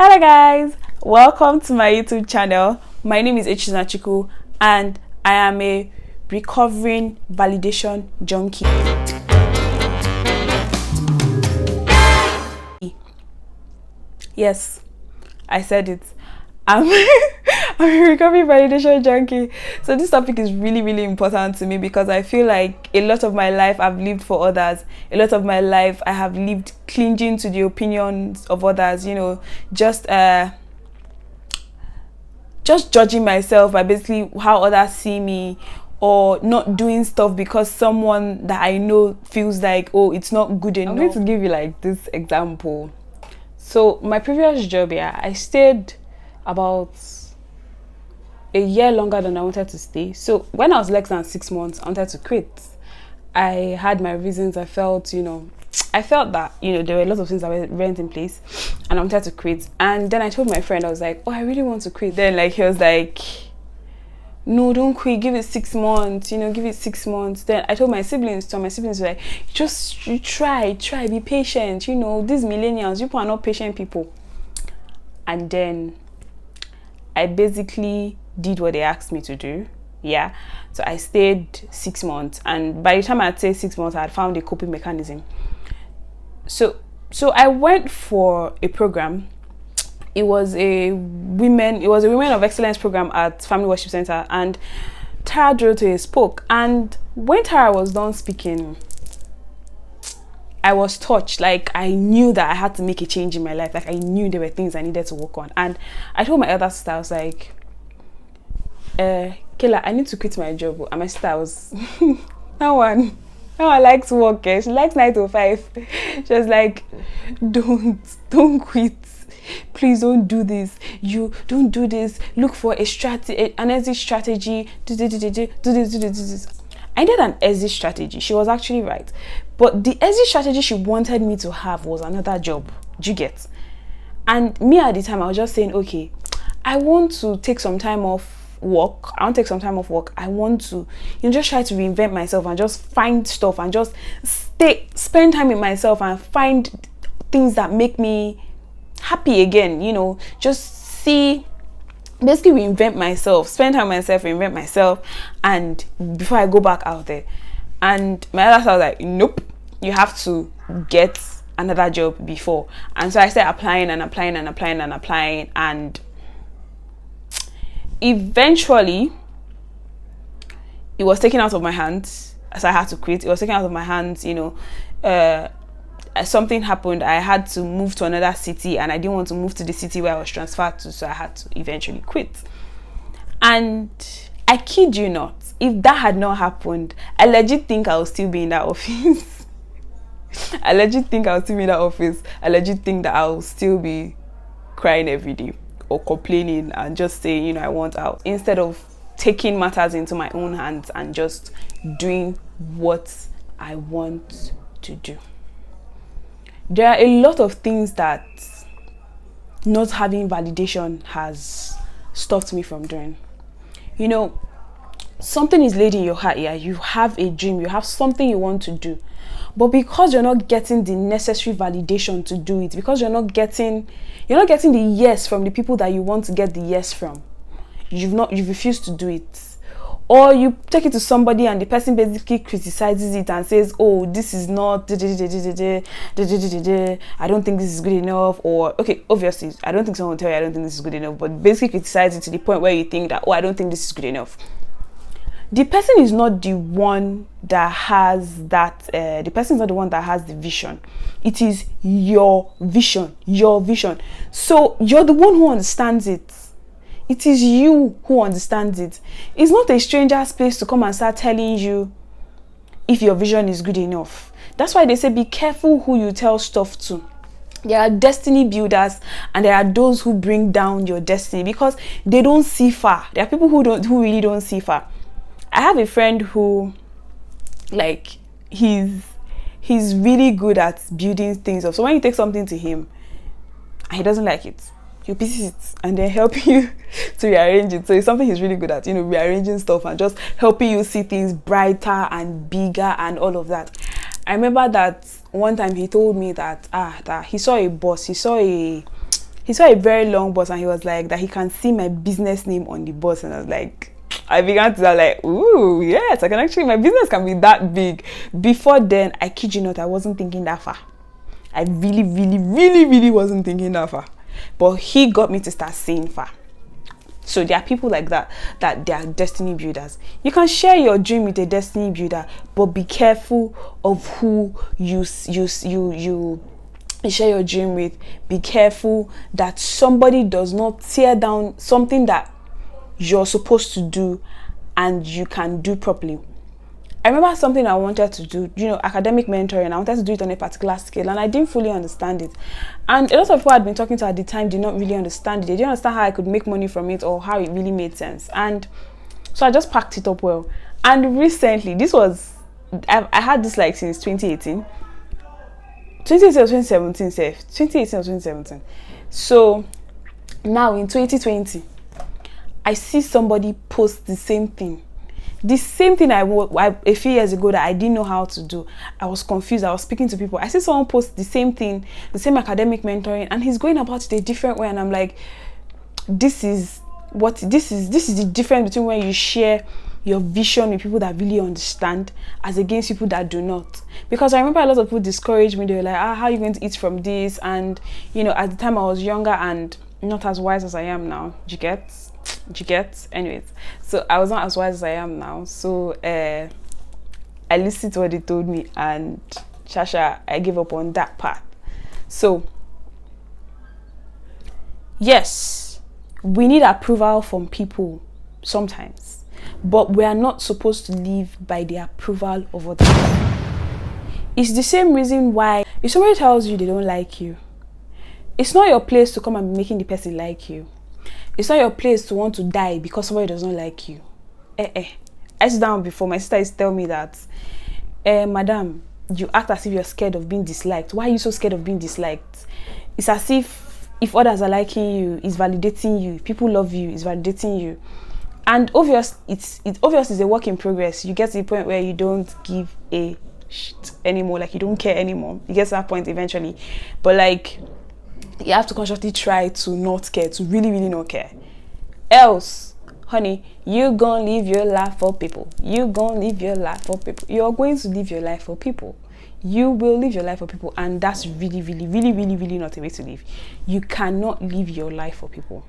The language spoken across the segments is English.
Hello guys, welcome to my YouTube channel. My name is Chiku and I am a recovering validation junkie. Yes, I said it. I'm a recovering validation junkie. So this topic is really important to me because I feel like a lot of my life I've lived for others. A lot of my life I have lived clinging to the opinions of others, just judging myself by basically how others see me, or not doing stuff because someone that I know feels like, oh, it's not good enough. I'm going to give you like this example. So my previous job, I stayed about a year longer than I wanted to stay. So when I was less than 6 months, I wanted to quit. I had my reasons. I felt that, there were a lot of things that weren't in place and I wanted to quit. And then I told my friend, I was like, oh, I really want to quit. Then he was like, no, don't quit, give it 6 months, give it 6 months. Then I told my siblings, were like, you try, be patient, these millennials, you people are not patient people. And then I basically did what they asked me to do. So I stayed 6 months, and by the time I'd say 6 months, I had found a coping mechanism. So I went for a program. It was a women of excellence program at Family Worship Center, and Tara Dorothea spoke. And when Tara was done speaking, I was touched. Like, I knew that I had to make a change in my life. Like, I knew there were things I needed to work on. And I told my elder sister, I was like, Kayla, I need to quit my job. And my sister was that one likes work. She likes 9 to 5. She was like, don't quit. Please don't do this. You don't do this. Look for a strategy, an exit strategy. Do this. I did an exit strategy. She was actually right. But the exit strategy she wanted me to have was another job. Do you get? And me at the time, I was just saying, okay, I want to take some time off work. I want to, just try to reinvent myself and just find stuff and just spend time with myself and find things that make me happy again, just basically reinvent myself, spend time with myself, reinvent myself, and before I go back out there. And my other side was like, nope, you have to get another job before. And so I started applying, and eventually it was taken out of my hands. So I had to quit. It was taken out of my hands, something happened. I had to move to another city, and I didn't want to move to the city where I was transferred to, so I had to eventually quit. And I kid you not, if that had not happened, I legit think I would still be in that office. I legit think that I will still be crying every day or complaining and just saying, I want out, instead of taking matters into my own hands and just doing what I want to do. There are a lot of things that not having validation has stopped me from doing. Something is laid in your heart. You have a dream, you have something you want to do, but because you're not getting the necessary validation to do it, because you're not getting the yes from the people that you want to get the yes from, you've refused to do it. Or you take it to somebody and the person basically criticizes it and says, oh, this is not, I don't think this is good enough. Or, okay, obviously, I don't think someone will tell you I don't think this is good enough, but basically criticize it to the point where you think that, oh, I don't think this is good enough. The person is not the one that has that, the person is not the one that has the vision. It is your vision. So you're the one who understands it. It is you who understands it. It's not a stranger's place to come and start telling you if your vision is good enough. That's why they say be careful who you tell stuff to. There are destiny builders and there are those who bring down your destiny because they don't see far. There are people who really don't see far. I have a friend who, he's really good at building things up. So when you take something to him and he doesn't like it, he'll piece it and then help you to rearrange it. So it's something he's really good at, rearranging stuff and just helping you see things brighter and bigger and all of that. I remember that one time he told me that he saw a boss, he saw a He saw a very long bus and he was like that he can see my business name on the bus, and I was like, I began to sound like, ooh, yes, I can actually, my business can be that big. Before then, I kid you not, I wasn't thinking that far. I really wasn't thinking that far. But he got me to start seeing far. So there are people like that they are destiny builders. You can share your dream with a destiny builder, but be careful of who you share your dream with. Be careful that somebody does not tear down something that you're supposed to do and you can do properly. I remember something I wanted to do, academic mentoring. I wanted to do it on a particular scale and I didn't fully understand it. And a lot of people I'd been talking to at the time did not really understand it. They didn't understand how I could make money from it or how it really made sense. And so I just packed it up well. And recently, I had this like since 2018. 2018 or 2017, 2018 or 2017. So now in 2020, I see somebody post the same thing. The same thing I a few years ago that I didn't know how to do. I was confused. I was speaking to people. I see someone post the same thing, the same academic mentoring, and he's going about it a different way. And I'm like, this is the difference between when you share your vision with people that really understand as against people that do not. Because I remember a lot of people discouraged me. They were like, how are you going to eat from this? And at the time I was younger and not as wise as I am now. Do you get? Anyways, so I was not as wise as I am now. So I listened to what they told me, and I gave up on that part. So yes, we need approval from people sometimes, but we are not supposed to live by the approval of others. It's the same reason why if somebody tells you they don't like you, it's not your place to come and be making the person like you. It's not your place to want to die because somebody does not like you. I sit down before, my sister used to tell me that, madam, you act as if you're scared of being disliked. Why are you so scared of being disliked? It's as if others are liking you, it's validating you. If people love you, it's validating you. And it's obvious it's a work in progress. You get to the point where you don't give a shit anymore, like you don't care anymore. You get to that point eventually. But like, you have to consciously try to not care, to really not care. Else, honey, you gonna live your life for people. You're going to live your life for people. You will live your life for people, and that's really not a way to live. You cannot live your life for people.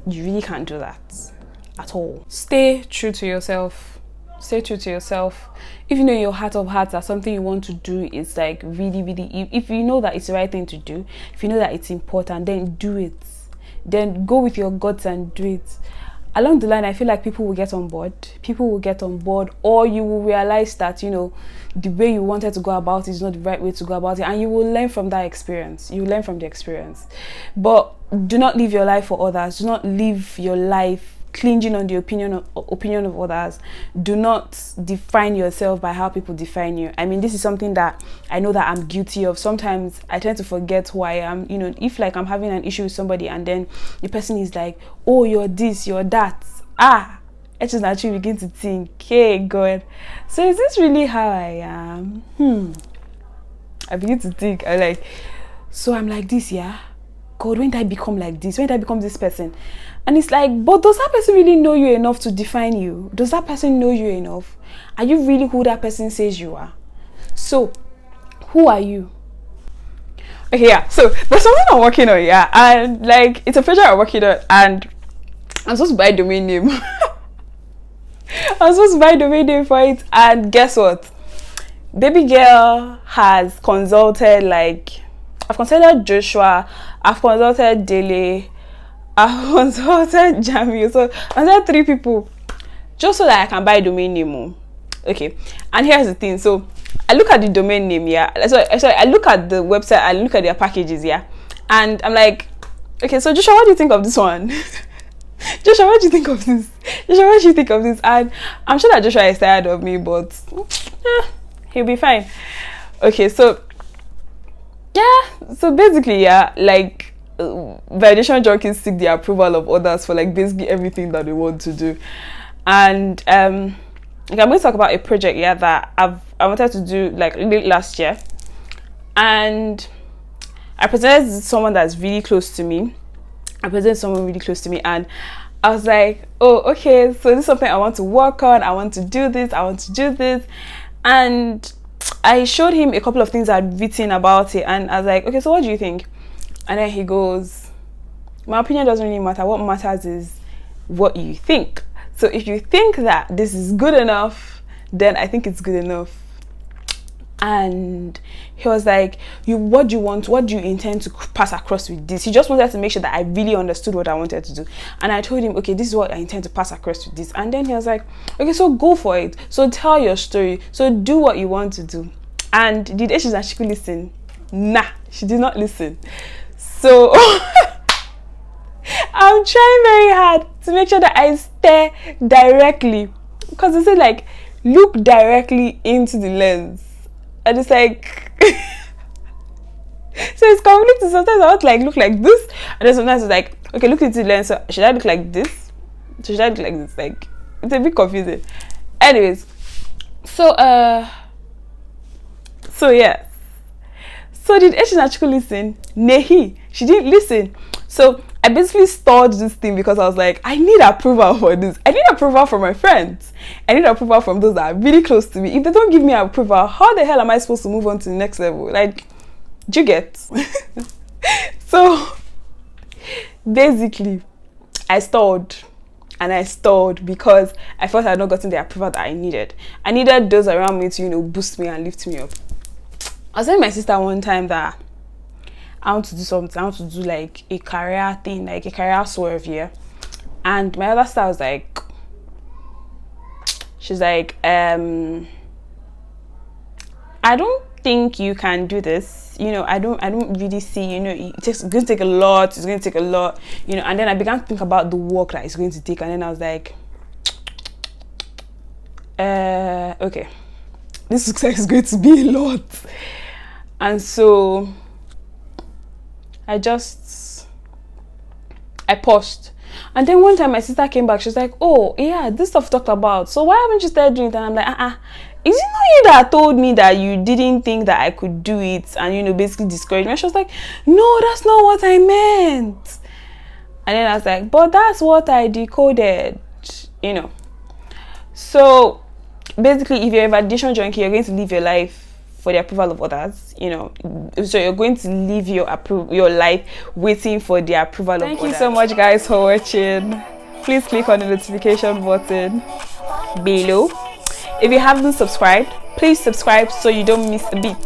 You really can't do that at all. Stay true to yourself. If you know in your heart of hearts that something you want to do is like really, if you know that it's the right thing to do, if you know that it's important, then do it. Then go with your guts and do it. Along the line, I feel like people will get on board, or you will realize that, the way you wanted to go about it is not the right way to go about it, and you will learn from that experience. But do not live your life for others. Do not live your life clinging on the opinion of others. Do not define yourself by how people define you. I mean, this is something that I know that I'm guilty of. Sometimes I tend to forget who I am. If like I'm having an issue with somebody and then the person is like, oh, you're this, you're that. I just naturally begin to think, hey God, so is this really how I am? I begin to think, I'm like this, yeah? God, when did I become like this? When did I become this person? And it's like, but does that person really know you enough to define you? Does that person know you enough? Are you really who that person says you are? So, who are you? Okay, yeah. So, there's something I'm working on, yeah. And like, it's a project I'm working on, and I'm supposed to buy a domain name. For it, and guess what? Baby girl has consulted, I've consulted Joshua, I've consulted Dele, I've consulted Jamie, so I consulted 3 people just so that I can buy a domain name. Okay, and here's the thing. So I look at the domain name, yeah. Sorry, I look at the website, I look at their packages, yeah, and I'm like, okay, so Joshua, what do you think of this one? Joshua, what do you think of this? And I'm sure that Joshua is tired of me, but he'll be fine. Okay, so yeah, so basically, yeah, validation junkies seek the approval of others for basically everything that they want to do. And I'm going to talk about a project, yeah, that I wanted to do late last year, and I presented to someone that's really close to me, I presented someone really close to me, and I was like, oh, okay, so this is something I want to work on. I want to do this. I want to do this. And I showed him a couple of things I'd written about it, and I was like, okay, so what do you think? And then he goes, my opinion doesn't really matter. What matters is what you think. So if you think that this is good enough, then I think it's good enough. And he was like, what do you want? What do you intend to pass across with this? He just wanted to make sure that I really understood what I wanted to do. And I told him, okay, this is what I intend to pass across with this. And then he was like, okay, so go for it. So tell your story. So do what you want to do. And did Ashes and Chiku listen? Nah, she did not listen. So I'm trying very hard to make sure that I stare directly, because they say like look directly into the lens, and it's like so it's conflicting. Sometimes I want to like look like this, and then sometimes it's like, okay, look into the lens, so should I look like this? So should I look like this? Like, it's a bit confusing. Anyways, so yeah. So did Ashes and Chiku listen? Nehi, she didn't listen. So I basically stalled this thing because I was like, I need approval for this. I need approval from my friends. I need approval from those that are really close to me. If they don't give me approval, how the hell am I supposed to move on to the next level? Like, do you get? So basically, I stalled. And I stalled because I felt I had not gotten the approval that I needed. I needed those around me to, boost me and lift me up. I was telling my sister one time that I want to do something. I want to do like a career thing, like a career swerve, yeah. And my other sister was like, she's like, I don't think you can do this. I don't really see, it's going to take a lot. It's going to take a lot, And then I began to think about the work that it's going to take, and then I was like, okay, this looks like it's going to be a lot. And so I paused. And then one time my sister came back, she was like, oh yeah, this stuff talked about, so why haven't you started doing it? And I'm like, is it not you that told me that you didn't think that I could do it, and basically discouraged me? And she was like, no, that's not what I meant. And then I was like, but that's what I decoded, So basically, if you're a validation junkie, you're going to live your life for the approval of others, so you're going to live your life waiting for the approval of others. Thank you so much, guys, for watching. Please click on the notification button below. If you haven't subscribed, please subscribe so you don't miss a beat.